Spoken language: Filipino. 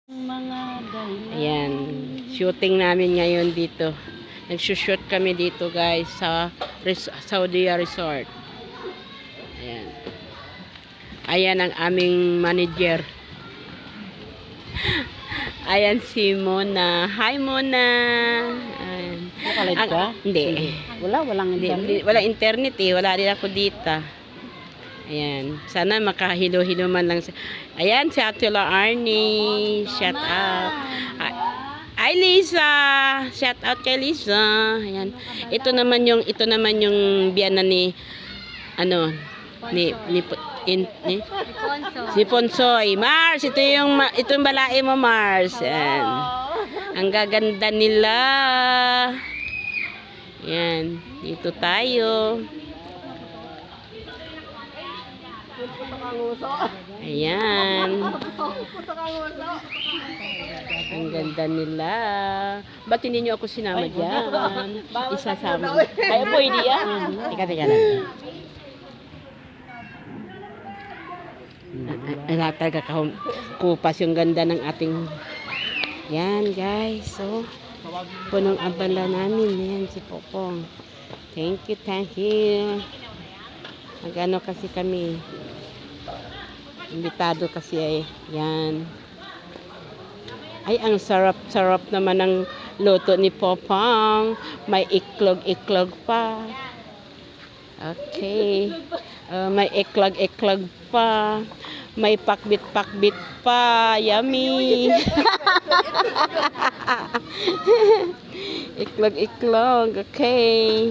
Mga dahilan. Ayan, shooting namin ngayon dito. Nagsushoot kami dito guys sa Saudi Resort. Ayan. Ayan ang aming manager. Ayan si Mona. Hi Mona. Ayan. Nakalit ka? Hindi. Walang internet. Wala internet eh. Wala din ako dito. Ayan. Sana makahilo-hilo man lang. Ayan si Atula Arnie. Shout out. Hi Lisa. Shout out kay Lisa. Ayan. Ito naman yung biyana ni si Ponsoy. Mars, itong balae mo Mars. Ayan. Ang gaganda nila. Ayan. Dito tayo. Ayan. Ang ganda nila. Ba't hindi nyo ako sinama dyan? Isasama. Ay, pwede yan. Teka lang. Talaga kupas yung ganda ng ating yan guys. So, punong abala namin. Ayan si Popong. Thank you. Magano kasi kami. Imbitado kasi ay. Yan. Ay, ang sarap naman ng luto ni Popong. May iklog pa. Okay. May iklog pa. May pakbit pa. Yummy. Iklog. Okay.